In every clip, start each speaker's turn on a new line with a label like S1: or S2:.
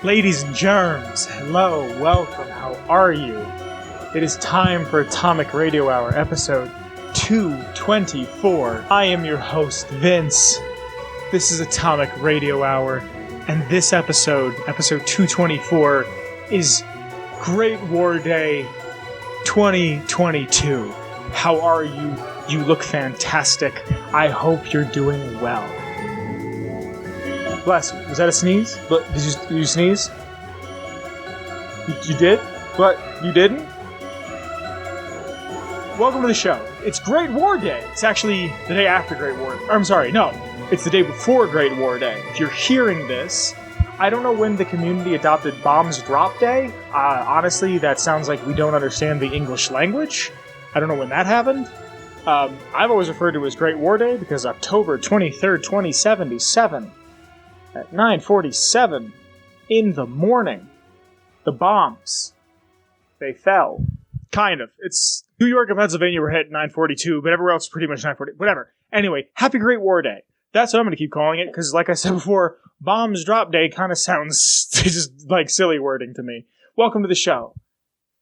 S1: Ladies and germs, hello, welcome, how are you? It is time for Atomic Radio Hour, episode 224. I am your host, Vince. This is Atomic Radio Hour, and this episode 224, is Great War Day 2022. How are you? You look fantastic. I hope you're doing well. Bless you. Was that a sneeze? Did you sneeze? You did? But you didn't? Welcome to the show. It's Great War Day. It's actually the day after Great War. It's the day before Great War Day. If you're hearing this, I don't know when the community adopted Bombs Drop Day. Honestly, that sounds like we don't understand the English language. I don't know when that happened. I've always referred to it as Great War Day because October 23rd, 2077... at 9:47 in the morning, the bombs, they fell. Kind of. It's New York and Pennsylvania were hit at 9:42, but everywhere else is pretty much 9:40. Whatever. Anyway, Happy Great War Day. That's what I'm going to keep calling it, because like I said before, Bombs Drop Day kind of sounds just like silly wording to me. Welcome to the show.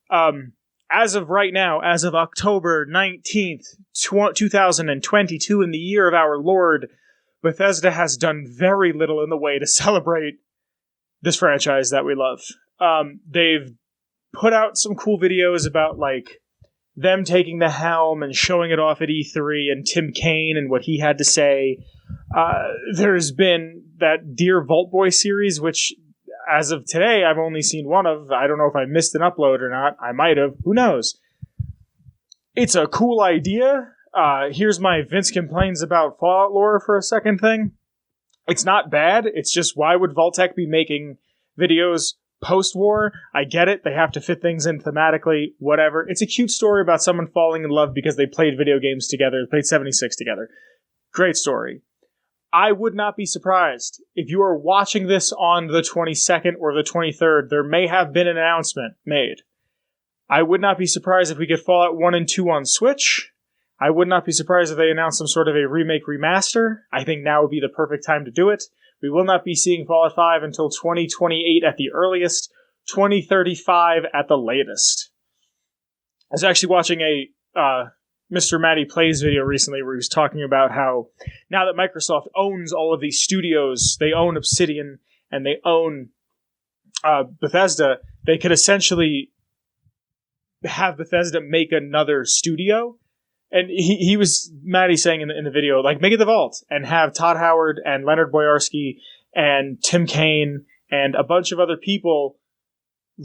S1: As of right now, as of October 19th, 2022, in the year of our Lord, Bethesda has done very little in the way to celebrate this franchise that we love. They've put out some cool videos about, like, them taking the helm and showing it off at E3 and Tim Kaine and what he had to say. There's been that Dear Vault Boy series, which, as of today, I've only seen one of. I don't know if I missed an upload or not. I might have. Who knows? It's a cool idea. Here's my Vince complains about Fallout lore for a second thing. It's not bad. It's just, why would Vault-Tec be making videos post-war? I get it. They have to fit things in thematically, whatever. It's a cute story about someone falling in love because they played video games together, played 76 together. Great story. I would not be surprised if you are watching this on the 22nd or the 23rd. There may have been an announcement made. I would not be surprised if we get Fallout 1 and 2 on Switch. I would not be surprised if they announced some sort of a remake remaster. I think now would be the perfect time to do it. We will not be seeing Fallout 5 until 2028 at the earliest, 2035 at the latest. I was actually watching a Mr. Matty Plays video recently where he was talking about how now that Microsoft owns all of these studios, they own Obsidian and they own Bethesda, they could essentially have Bethesda make another studio. And he was, Matty saying in the video, like, make it the Vault and have Todd Howard and Leonard Boyarsky and Tim Kaine and a bunch of other people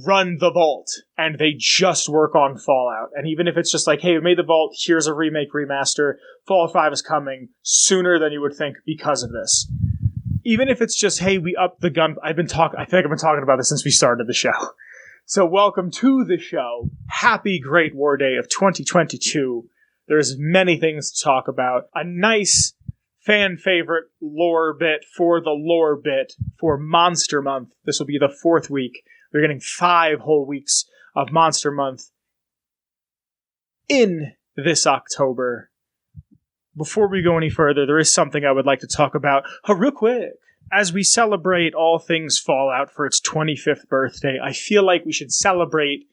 S1: run the Vault, and they just work on Fallout. And even if it's just like, hey, we made the Vault, here's a remake remaster, Fallout 5 is coming sooner than you would think because of this. Even if it's just, hey, we upped the gun. I think I've been talking about this since we started the show. So welcome to the show. Happy Great War Day of 2022. There's many things to talk about. A nice fan favorite lore bit for the lore bit for Monster Month. This will be the 4th week. We're getting 5 whole weeks of Monster Month in this October. Before we go any further, there is something I would like to talk about real quick. As we celebrate all things Fallout for its 25th birthday, I feel like we should celebrate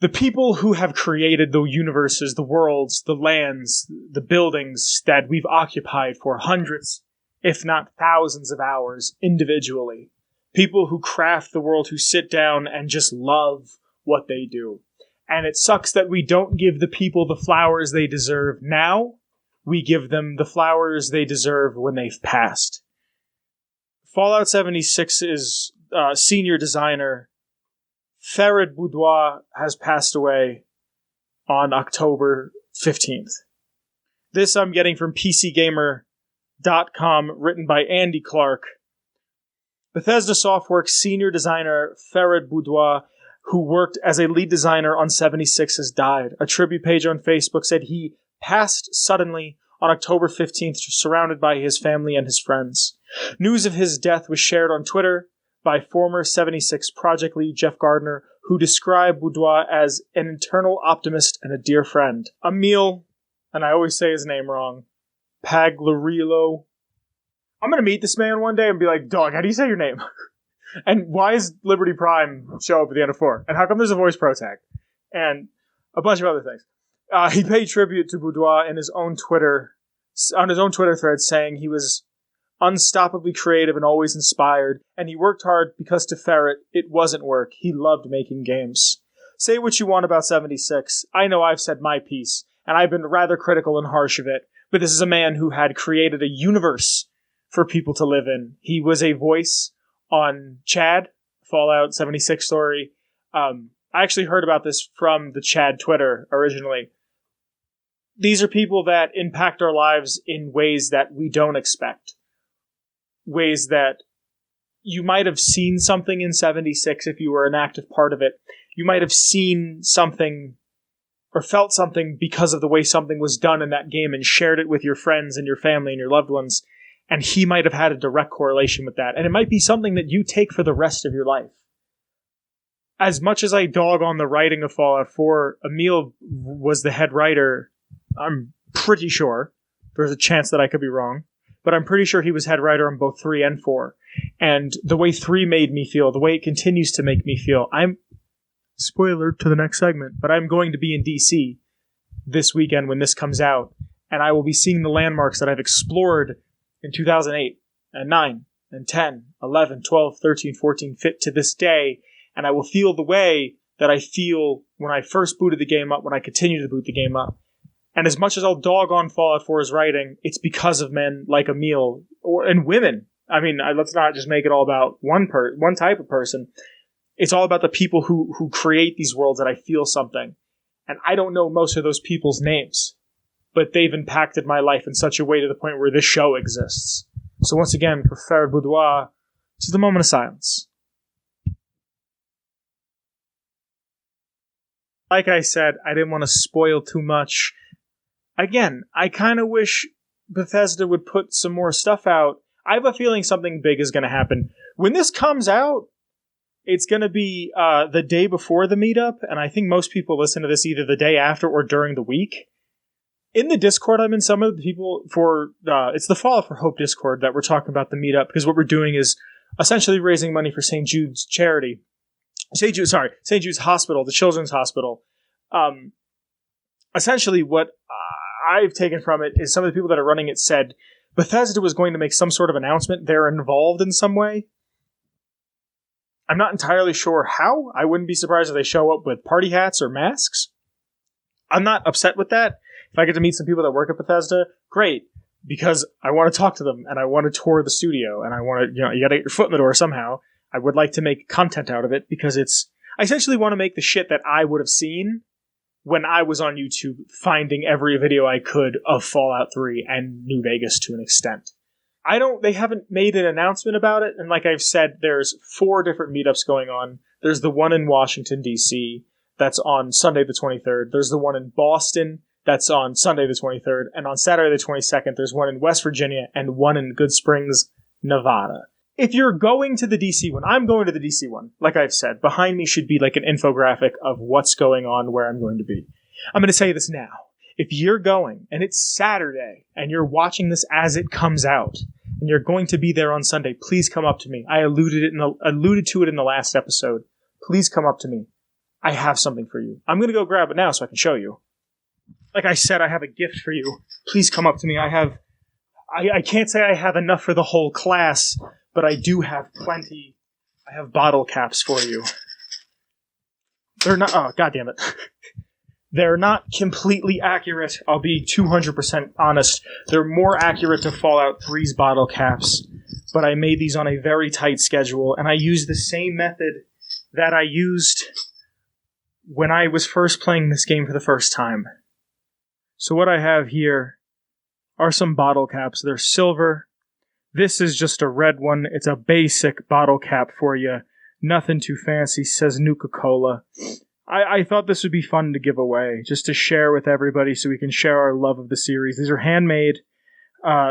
S1: the people who have created the universes, the worlds, the lands, the buildings that we've occupied for hundreds, if not thousands of hours individually. People who craft the world, who sit down and just love what they do. And it sucks that we don't give the people the flowers they deserve now. We give them the flowers they deserve when they've passed. Fallout 76's senior designer, Ferret has passed away on October 15th. This I'm getting from PCGamer.com, written by Andy Clark. Bethesda Softworks senior designer Ferret, who worked as a lead designer on 76, has died. A tribute page on Facebook said he passed suddenly on October 15th, surrounded by his family and his friends. News of his death was shared on Twitter by former 76 project lead Jeff Gardner, who described Baudoin as an eternal optimist and a dear friend. Emil, and I always say his name wrong, Pagliarillo. I'm going to meet this man one day and be like, dog, how do you say your name? And why is Liberty Prime show up at the end of 4? And how come there's a voice pro tag? And a bunch of other things. He paid tribute to Baudoin in his own Twitter, on his own Twitter thread, saying he was unstoppably creative and always inspired, and he worked hard because to Ferret, it wasn't work. He loved making games. Say what you want about 76. I know I've said my piece, and I've been rather critical and harsh of it, but this is a man who had created a universe for people to live in. He was a voice on Chad, Fallout 76 story. I actually heard about this from the Chad Twitter originally. These are people that impact our lives in ways that we don't expect. Ways that you might have seen something in 76 if you were an active part of it. You might have seen something or felt something because of the way something was done in that game and shared it with your friends and your family and your loved ones. And he might have had a direct correlation with that. And it might be something that you take for the rest of your life. As much as I dog on the writing of Fallout 4, Emil was the head writer. I'm pretty sure. There's a chance that I could be wrong. But I'm pretty sure he was head writer on both 3 and 4. And the way 3 made me feel, the way it continues to make me feel, spoiler to the next segment, but I'm going to be in D.C. this weekend when this comes out. And I will be seeing the landmarks that I've explored in 2008 and 9 and 10, 11, 12, 13, 14, fit to this day. And I will feel the way that I feel when I first booted the game up, when I continue to boot the game up. And as much as I'll dog on Fallout 4's writing, it's because of men like Emil and women. I mean, let's not just make it all about one type of person. It's all about the people who create these worlds that I feel something. And I don't know most of those people's names, but they've impacted my life in such a way to the point where this show exists. So once again, for Ferret Baudoin, this is the moment of silence. Like I said, I didn't want to spoil too much. Again, I kind of wish Bethesda would put some more stuff out. I have a feeling something big is going to happen. When this comes out, it's going to be the day before the meetup, and I think most people listen to this either the day after or during the week. In the Discord I'm in, some of the people it's the Fallout for Hope Discord that we're talking about the meetup, because what we're doing is essentially raising money for St. Jude's charity. St. Jude's Hospital, the Children's Hospital. Essentially what I've taken from it is some of the people that are running it said Bethesda was going to make some sort of announcement. They're involved in some way. I'm not entirely sure how. I wouldn't be surprised if they show up with party hats or masks. I'm not upset with that. If I get to meet some people that work at Bethesda, great, because I want to talk to them and I want to tour the studio and I want to, you got to get your foot in the door somehow. I would like to make content out of it because I essentially want to make the shit that I would have seen when I was on YouTube finding every video I could of Fallout 3 and New Vegas to an extent. They haven't made an announcement about it, and like I've said, there's 4 different meetups going on. There's the one in Washington, D.C., that's on Sunday the 23rd. There's the one in Boston, that's on Sunday the 23rd. And on Saturday the 22nd, there's one in West Virginia and one in Good Springs, Nevada. If you're going to the DC one, I'm going to the DC one. Like I've said, behind me should be like an infographic of what's going on, where I'm going to be. I'm going to say this now. If you're going, and it's Saturday, and you're watching this as it comes out, and you're going to be there on Sunday, please come up to me. I alluded to it in the last episode. Please come up to me. I have something for you. I'm going to go grab it now so I can show you. Like I said, I have a gift for you. Please come up to me. I can't say I have enough for the whole class, but I do have plenty. I have bottle caps for you. They're not... Oh, goddammit. They're not completely accurate. I'll be 200% honest. They're more accurate to Fallout 3's bottle caps, but I made these on a very tight schedule, and I used the same method that I used when I was first playing this game for the first time. So what I have here are some bottle caps. They're silver. This is just a red one. It's a basic bottle cap for you. Nothing too fancy, says Nuka-Cola. I thought this would be fun to give away, just to share with everybody so we can share our love of the series. These are handmade,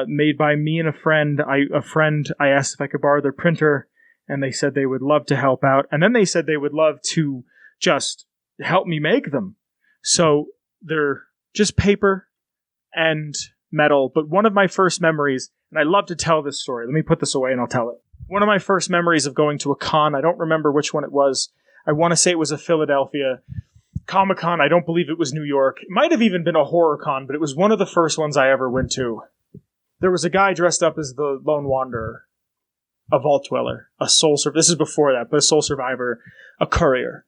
S1: made by me and a friend. I asked if I could borrow their printer, and they said they would love to help out. And then they said they would love to just help me make them. So they're just paper and metal. But one of my first memories, and I love to tell this story. Let me put this away and I'll tell it. One of my first memories of going to a con, I don't remember which one it was. I want to say it was a Philadelphia Comic-Con. I don't believe it was New York. It might have even been a horror con, but it was one of the first ones I ever went to. There was a guy dressed up as the Lone Wanderer, a Vault Dweller, a Soul Survivor. This is before that, but a Soul Survivor, a Courier,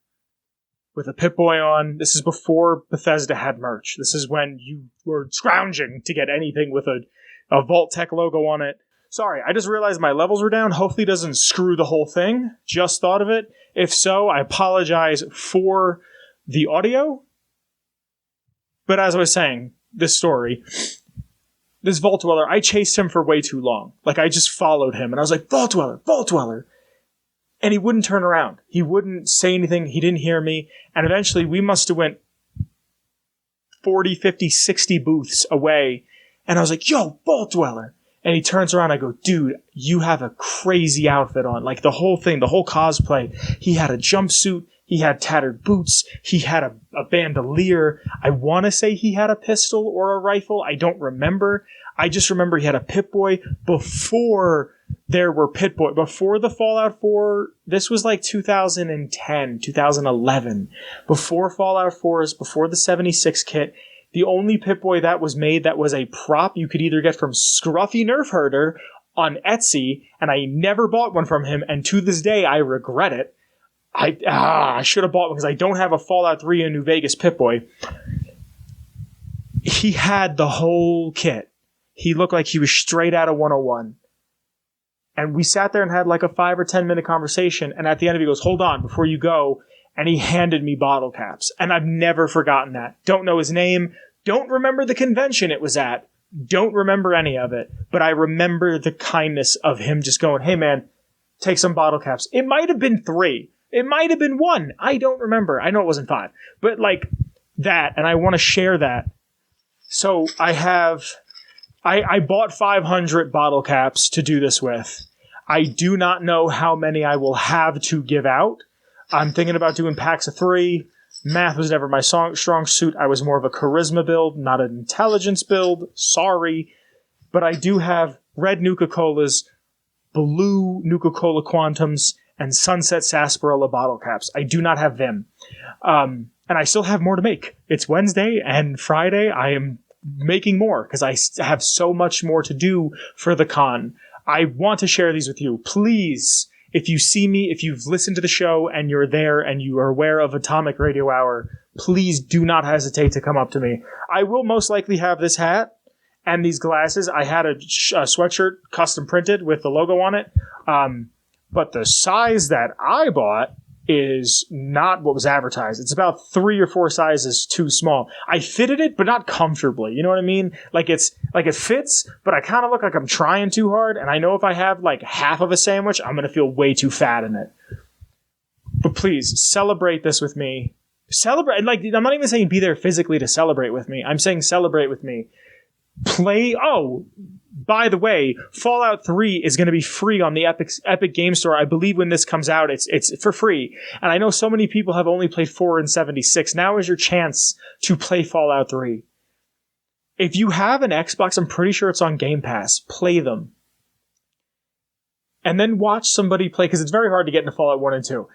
S1: with a Pip-Boy on. This is before Bethesda had merch. This is when you were scrounging to get anything with a Vault Tech logo on it. Sorry, I just realized my levels were down. Hopefully it doesn't screw the whole thing. Just thought of it. If so, I apologize for the audio. But as I was saying, this story, this Vault Dweller, I chased him for way too long. Like, I just followed him, and I was like, Vault Dweller, Vault Dweller. And he wouldn't turn around. He wouldn't say anything. He didn't hear me. And eventually, we must have went 40, 50, 60 booths away. And I was like, yo, Vault Dweller. And he turns around, I go, dude, you have a crazy outfit on. Like, the whole thing, the whole cosplay. He had a jumpsuit. He had tattered boots. He had a bandolier. I want to say he had a pistol or a rifle. I don't remember. I just remember he had a Pip-Boy before there were Pip-Boy. Before the Fallout 4, this was like 2010, 2011. Before Fallout 4's, before the 76 kit. The only Pip-Boy that was made that was a prop you could either get from Scruffy Nerf Herder on Etsy, and I never bought one from him, and to this day I regret it. I should have bought one because I don't have a Fallout 3 in New Vegas Pip-Boy. He had the whole kit. He looked like he was straight out of 101. And we sat there and had like a 5 or 10 minute conversation, and at the end of it he goes, hold on, before you go, and he handed me bottle caps. And I've never forgotten that. Don't know his name. Don't remember the convention it was at. Don't remember any of it. But I remember the kindness of him just going, hey man, take some bottle caps. It might have been 3. It might have been 1. I don't remember. I know it wasn't 5. But like that, and I want to share that. So I bought 500 bottle caps to do this with. I do not know how many I will have to give out. I'm thinking about doing packs of 3. Math was never my strong suit. I was more of a charisma build, not an intelligence build. Sorry. But I do have red Nuka-Colas, blue Nuka-Cola Quantums, and Sunset Sarsaparilla bottle caps. I do not have them. And I still have more to make. It's Wednesday and Friday. I am making more because I have so much more to do for the con. I want to share these with you. Please, if you see me, if you've listened to the show and you're there and you are aware of Atomic Radio Hour, please do not hesitate to come up to me. I will most likely have this hat and these glasses. I had a sweatshirt custom printed with the logo on it. But the size that I bought is not what was advertised. It's about 3 or 4 sizes too small. I fitted it, but not comfortably. You know what I mean? Like it fits, but I kind of look like I'm trying too hard. And I know if I have like half of a sandwich, I'm going to feel way too fat in it. But please celebrate this with me. Celebrate. Like, I'm not even saying be there physically to celebrate with me. I'm saying celebrate with me. Play. Oh, by the way, Fallout 3 is going to be free on the Epic Game Store. I believe when this comes out, it's for free. And I know so many people have only played 4 and 76. Now is your chance to play Fallout 3. If you have an Xbox, I'm pretty sure it's on Game Pass. Play them. And then watch somebody play, because it's very hard to get into Fallout 1 and 2.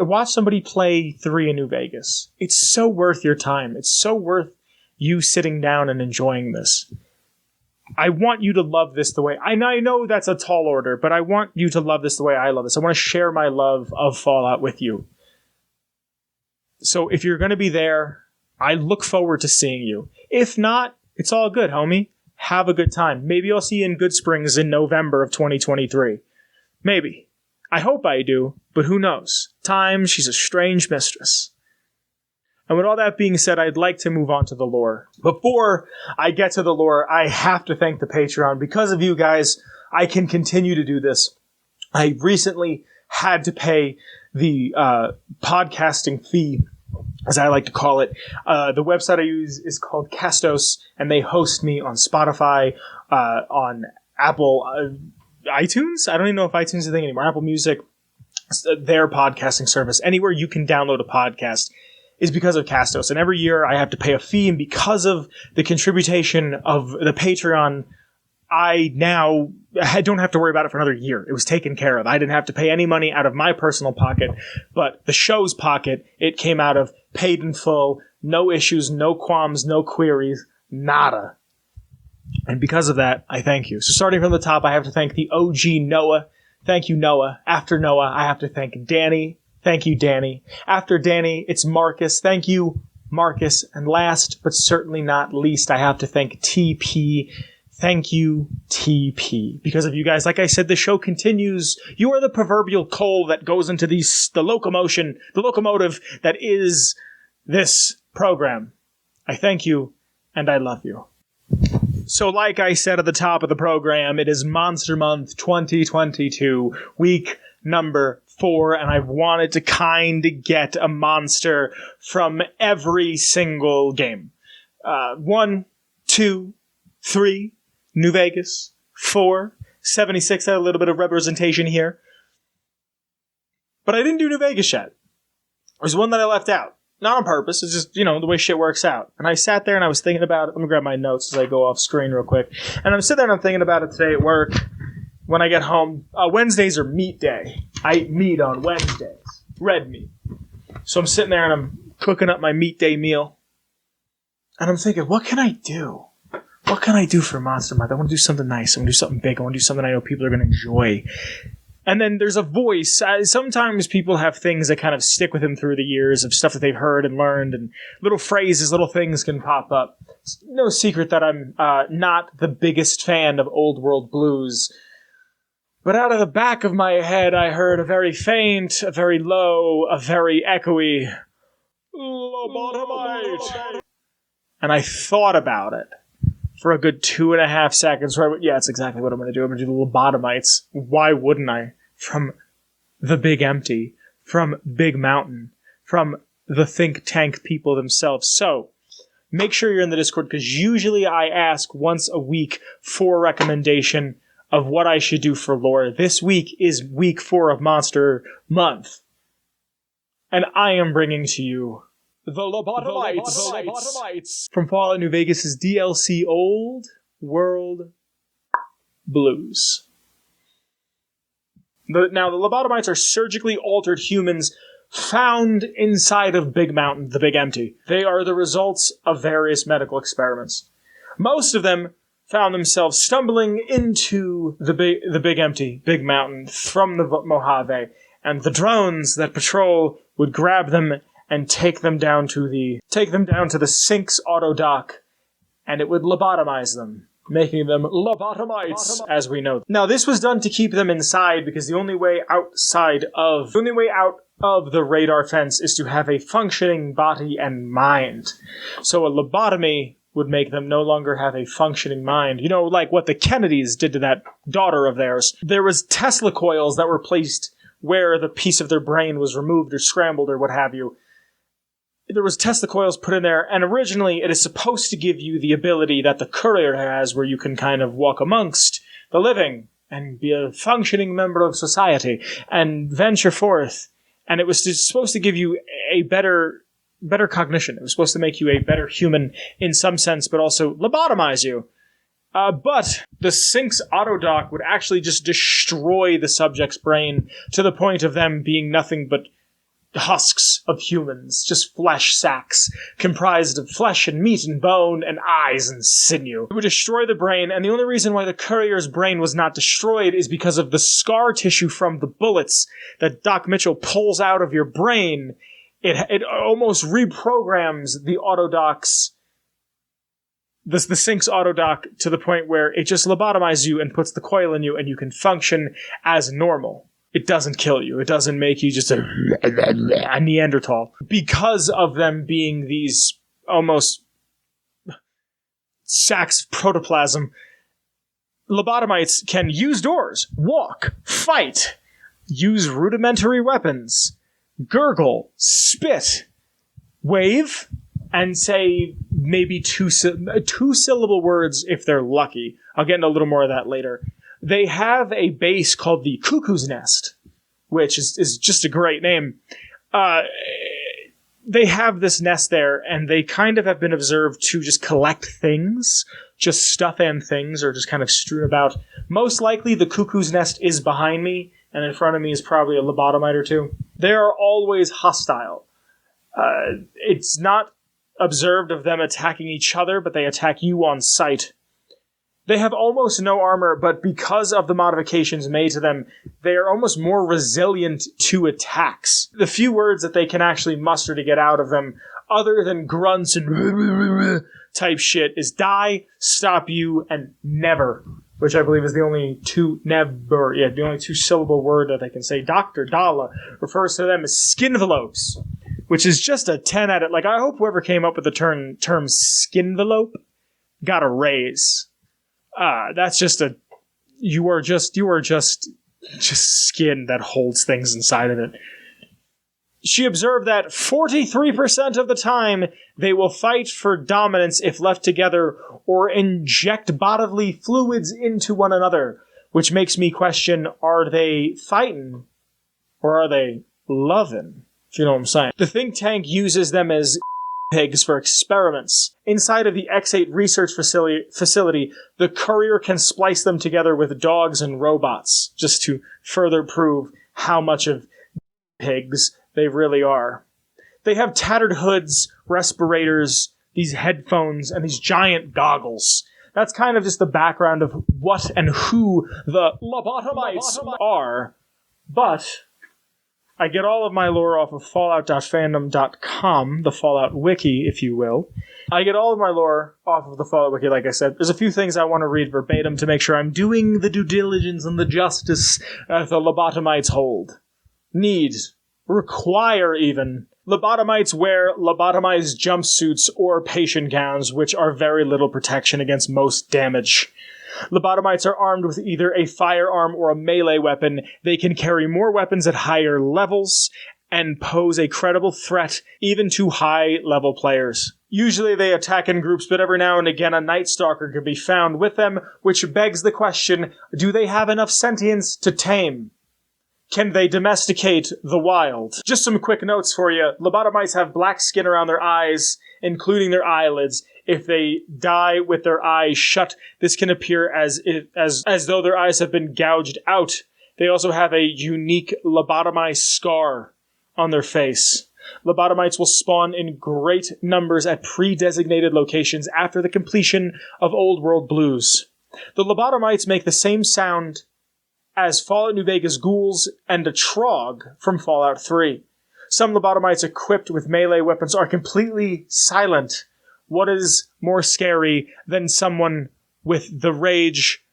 S1: Watch somebody play 3 in New Vegas. It's so worth your time. It's so worth you sitting down and enjoying this. I want you to love this the way... I know that's a tall order, but I want you to love this the way I love this. I want to share my love of Fallout with you. So if you're going to be there, I look forward to seeing you. If not, it's all good, homie. Have a good time. Maybe I'll see you in Good Springs in November of 2023. Maybe. I hope I do, but who knows? Time, she's a strange mistress. And with all that being said, I'd like to move on to the lore. Before I get to the lore, I have to thank the Patreon. Because of you guys, I can continue to do this. I recently had to pay the podcasting fee, as I like to call it. The website I use is called Castos, and they host me on Spotify, on Apple iTunes? I don't even know if iTunes is a thing anymore. Apple Music, their podcasting service. Anywhere you can download a podcast is because of Castos. And every year I have to pay a fee, and because of the contribution of the Patreon, I don't have to worry about it for another year. It was taken care of. I didn't have to pay any money out of my personal pocket, but the show's pocket, it came out of paid in full, no issues, no qualms, no queries, nada. And because of that, I thank you. So starting from the top, I have to thank the OG Noah. Thank you, Noah. After Noah, I have to thank Danny. Thank you, Danny. After Danny, it's Marcus. Thank you, Marcus. And last, but certainly not least, I have to thank TP. Thank you, TP. Because of you guys, like I said, the show continues. You are the proverbial coal that goes into the locomotive that is this program. I thank you, and I love you. So like I said at the top of the program, it is Monster Month 2022, week number 4, and I've wanted to kind of get a monster from every single game. 1, 2, 3... New Vegas, 4, 76 had a little bit of representation here. But I didn't do New Vegas yet. There's one that I left out. Not on purpose, it's just, the way shit works out. And I sat there and I was thinking about it. Let me grab my notes as I go off screen real quick. And I'm sitting there and I'm thinking about it today at work. When I get home, Wednesdays are meat day. I eat meat on Wednesdays. Red meat. So I'm sitting there and I'm cooking up my meat day meal. And I'm thinking, what can I do? What can I do for Monster Month? I want to do something nice. I want to do something big. I want to do something I know people are going to enjoy. And then there's a voice. Sometimes people have things that kind of stick with them through the years of stuff that they've heard and learned, and little phrases, little things can pop up. It's no secret that I'm not the biggest fan of old world blues. But out of the back of my head, I heard a very faint, a very low, a very echoey lobotomite. And I thought about it for a good 2.5 seconds, where I went, yeah, that's exactly what I'm going to do. I'm going to do the lobotomites. Why wouldn't I? From the Big Empty, from Big Mountain, from the think tank people themselves. So, make sure you're in the Discord, because usually I ask once a week for a recommendation of what I should do for lore. This week is week 4 of Monster Month. And I am bringing to you the Lobotomites from Fallout New Vegas' DLC Old World Blues. Now, the Lobotomites are surgically altered humans found inside of Big Mountain, the Big Empty. They are the results of various medical experiments. Most of them found themselves stumbling into the Big Empty, Big Mountain, from the Mojave, and the drones that patrol would grab them and take them down to the Sync's auto dock, and it would lobotomize them, making them lobotomites, as we know. Now, this was done to keep them inside, because the only way out of the radar fence is to have a functioning body and mind. So a lobotomy would make them no longer have a functioning mind. Like what the Kennedys did to that daughter of theirs. There was Tesla coils that were placed where the piece of their brain was removed or scrambled or what have you. There was Tesla coils put in there, and originally it is supposed to give you the ability that the courier has, where you can kind of walk amongst the living and be a functioning member of society and venture forth. And it was supposed to give you a better cognition. It was supposed to make you a better human in some sense, but also lobotomize you. But the Sync's autodock would actually just destroy the subject's brain to the point of them being nothing but husks of humans, just flesh sacks, comprised of flesh and meat and bone and eyes and sinew. It would destroy the brain, and the only reason why the courier's brain was not destroyed is because of the scar tissue from the bullets that Doc Mitchell pulls out of your brain. It almost reprograms the autodocs, the Sync's autodoc, to the point where it just lobotomizes you and puts the coil in you, and you can function as normal. It doesn't kill you. It doesn't make you just a Neanderthal. Because of them being these almost sacks of protoplasm, lobotomites can use doors, walk, fight, use rudimentary weapons, gurgle, spit, wave, and say maybe two-syllable words if they're lucky. I'll get into a little more of that later. They have a base called the Cuckoo's Nest, which is just a great name. They have this nest there, and they kind of have been observed to just collect things, just stuff and things are just kind of strewn about. Most likely the cuckoo's nest is behind me, and in front of me is probably a lobotomite or two. They are always hostile. It's not observed of them attacking each other, but they attack you on sight. They have almost no armor, but because of the modifications made to them, they are almost more resilient to attacks. The few words that they can actually muster to get out of them, other than grunts and type shit, is die, stop you, and never, which I believe is the only the only two-syllable word that they can say. Dr. Dala refers to them as skinvelopes, which is just a 10 out of... Like, I hope whoever came up with the term skinvelope got a raise. That's just a... You are just skin that holds things inside of it. She observed that 43% of the time they will fight for dominance if left together or inject bodily fluids into one another, which makes me question, are they fighting or are they loving? If you know what I'm saying. The think tank uses them as pigs for experiments. Inside of the X8 research facility, the courier can splice them together with dogs and robots, just to further prove how much of pigs they really are. They have tattered hoods, respirators, these headphones, and these giant goggles. That's kind of just the background of what and who the lobotomites are. But I get all of my lore off of Fallout.fandom.com, the Fallout wiki, if you will. I get all of my lore off of the Fallout wiki, like I said. There's a few things I want to read verbatim to make sure I'm doing the due diligence and the justice that the lobotomites hold. Need. Require, even. Lobotomites wear lobotomized jumpsuits or patient gowns, which are very little protection against most damage. Lobotomites are armed with either a firearm or a melee weapon. They can carry more weapons at higher levels and pose a credible threat even to high-level players. Usually they attack in groups, but every now and again a Night Stalker can be found with them, which begs the question, do they have enough sentience to tame? Can they domesticate the wild? Just some quick notes for you. Lobotomites have black skin around their eyes, including their eyelids. If they die with their eyes shut, this can appear as though their eyes have been gouged out. They also have a unique lobotomized scar on their face. Lobotomites will spawn in great numbers at pre-designated locations after the completion of Old World Blues. The lobotomites make the same sound as Fallout New Vegas ghouls and a trog from Fallout 3. Some lobotomites equipped with melee weapons are completely silent. What is more scary than someone with the rage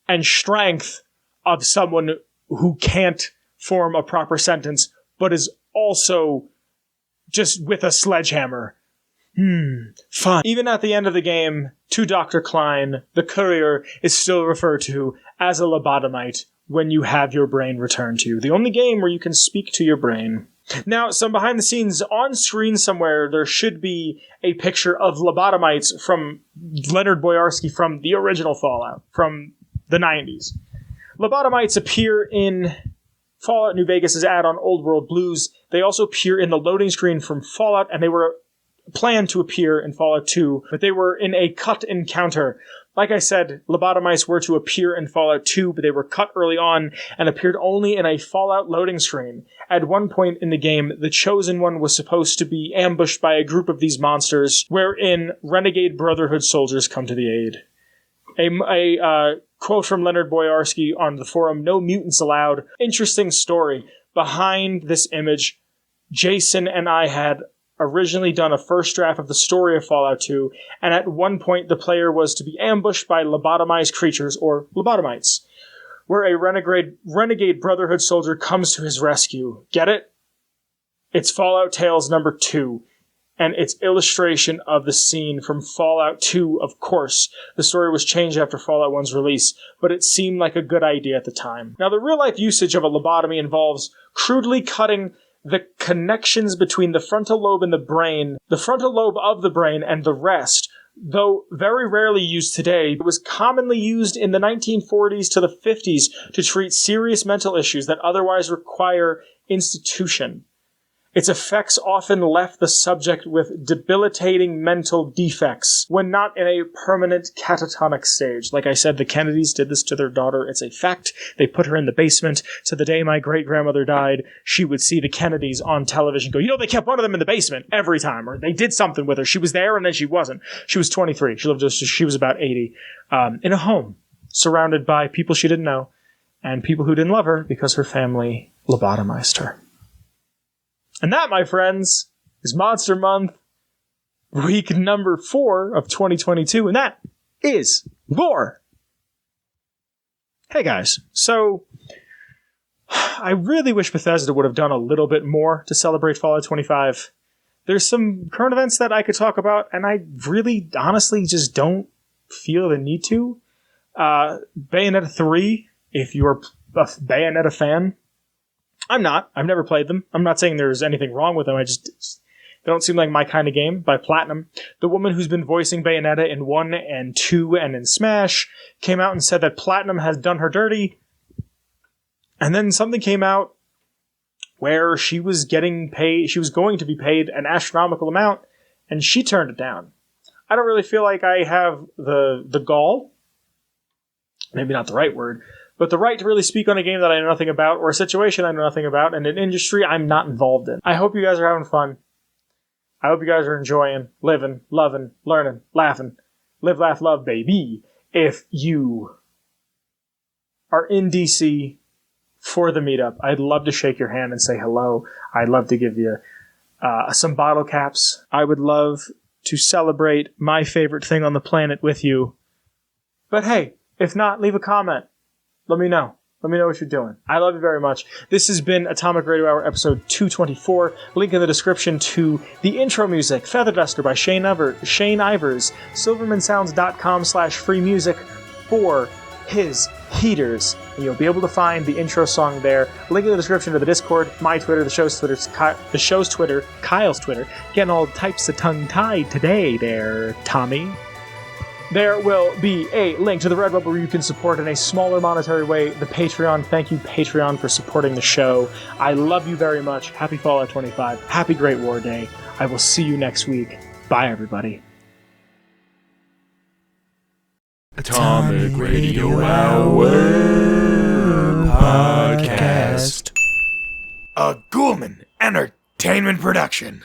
S1: and strength of someone who can't form a proper sentence, but is also just with a sledgehammer? Fun. Even at the end of the game, to Dr. Klein, the courier is still referred to as a lobotomite when you have your brain returned to you. The only game where you can speak to your brain. Now, some behind the scenes, on screen somewhere, there should be a picture of lobotomites from Leonard Boyarsky from the original Fallout, from the 90s. Lobotomites appear in Fallout New Vegas' add-on Old World Blues. They also appear in the loading screen from Fallout, and they were planned to appear in Fallout 2, but they were in a cut encounter. Like I said, lobotomites were to appear in Fallout 2, but they were cut early on and appeared only in a Fallout loading screen. At one point in the game, the Chosen One was supposed to be ambushed by a group of these monsters, wherein Renegade Brotherhood soldiers come to the aid. A quote from Leonard Boyarsky on the forum, "No mutants allowed." Interesting story. Behind this image, Jason and I had originally done a first draft of the story of Fallout 2, and at one point the player was to be ambushed by lobotomized creatures, or lobotomites, where a Renegade Brotherhood soldier comes to his rescue. Get it? It's Fallout Tales number 2, and it's illustration of the scene from Fallout 2, of course. The story was changed after Fallout 1's release, but it seemed like a good idea at the time. Now, the real-life usage of a lobotomy involves crudely cutting the connections between the frontal lobe and the brain, the frontal lobe of the brain and the rest. Though very rarely used today, it was commonly used in the 1940s to the 50s to treat serious mental issues that otherwise require institution. Its effects often left the subject with debilitating mental defects when not in a permanent catatonic stage. Like I said, the Kennedys did this to their daughter. It's a fact. They put her in the basement. To the day my great-grandmother died, she would see the Kennedys on television go, they kept one of them in the basement every time, or they did something with her. She was there and then she wasn't. She was 23. She was about 80. In a home, surrounded by people she didn't know and people who didn't love her because her family lobotomized her. And that, my friends, is Monster Month, week number 4 of 2022, and that is lore. Hey guys, so I really wish Bethesda would have done a little bit more to celebrate Fallout 25. There's some current events that I could talk about, and I really, honestly, just don't feel the need to. Bayonetta 3, if you're a Bayonetta fan, I'm not. I've never played them. I'm not saying there's anything wrong with them. They don't seem like my kind of game. By Platinum, the woman who's been voicing Bayonetta in 1 and 2 and in Smash came out and said that Platinum has done her dirty. And then something came out where she was getting paid. She was going to be paid an astronomical amount, and she turned it down. I don't really feel like I have the gall. Maybe not the right word. But the right to really speak on a game that I know nothing about, or a situation I know nothing about, and an industry I'm not involved in. I hope you guys are having fun. I hope you guys are enjoying, living, loving, learning, laughing. Live, laugh, love, baby. If you are in DC for the meetup, I'd love to shake your hand and say hello. I'd love to give you some bottle caps. I would love to celebrate my favorite thing on the planet with you. But hey, if not, leave a comment. Let me know. Let me know what you're doing. I love you very much. This has been Atomic Radio Hour episode 224. Link in the description to the intro music, Feather Duster by Shane Ivers, silvermansounds.com/free music for his heaters. And you'll be able to find the intro song there. Link in the description to the Discord, my Twitter, the show's Twitter, Kyle's Twitter. Getting all types of tongue-tied today there, Tommy. There will be a link to the Redbubble where you can support in a smaller monetary way the Patreon. Thank you, Patreon, for supporting the show. I love you very much. Happy Fallout 25. Happy Great War Day. I will see you next week. Bye, everybody.
S2: Atomic Radio Hour Podcast. A Ghoulman Entertainment production.